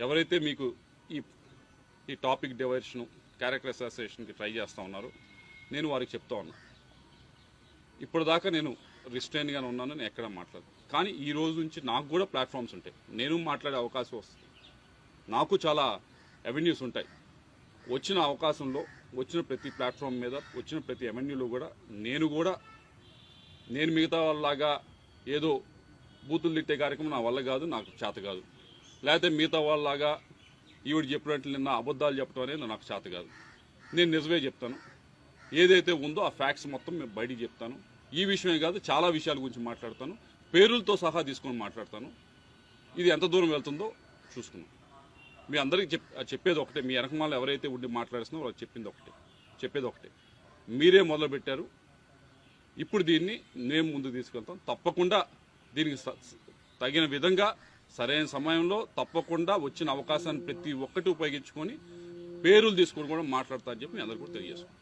ఎవరైతే మీకు ఈ టాపిక్ డైవర్షన్ క్యారెక్టర్ అసాసినేషన్కి ట్రై చేస్తూ ఉన్నారో నేను వారికి చెప్తా ఉన్నా, ఇప్పటిదాకా నేను రిస్ట్రైన్గానే ఉన్నాను, నేను ఎక్కడ మాట్లాడను. కానీ ఈ రోజు నుంచి నాకు కూడా ప్లాట్ఫామ్స్ ఉంటాయి, నేను మాట్లాడే అవకాశం వస్తుంది, నాకు చాలా అవెన్యూస్ ఉంటాయి. వచ్చిన అవకాశంలో వచ్చిన ప్రతి ప్లాట్ఫామ్ మీద వచ్చిన ప్రతి అవెన్యూలో కూడా నేను మిగతా వాళ్ళలాగా ఏదో బూతులు తిట్టే కార్యక్రమం నా వల్ల కాదు, నాకు చేత కాదు. లేకపోతే మిగతా వాళ్ళలాగా ఈవిడ చెప్పినట్లు నిన్న అబద్ధాలు చెప్పడం అనేది నాకు చేత కాదు. నేను నిజమే చెప్తాను, ఏదైతే ఉందో ఆ ఫ్యాక్ట్స్ మొత్తం మేము బయటికి చెప్తాను. ఈ విషయమే కాదు, చాలా విషయాల గురించి మాట్లాడతాను, పేరులతో సహా తీసుకొని మాట్లాడతాను. ఇది ఎంత దూరం వెళ్తుందో చూసుకున్నాం. మీ అందరికీ చెప్పేది ఒకటే, మీ వెనకమాల ఎవరైతే ఉండి మాట్లాడుతున్నారో వాళ్ళకి చెప్పేది ఒకటే, మీరే మొదలుపెట్టారు, ఇప్పుడు దీన్ని మేము ముందుకు తీసుకెళ్తాం. తప్పకుండా దీనికి తగిన విధంగా సరైన సమయంలో తప్పకుండా వచ్చిన అవకాశాన్ని ప్రతి ఒక్కటి ఉపయోగించుకొని పేరులు తీసుకొని కూడా మాట్లాడతా అని చెప్పి మీ అందరికీ కూడా తెలియజేస్తాం.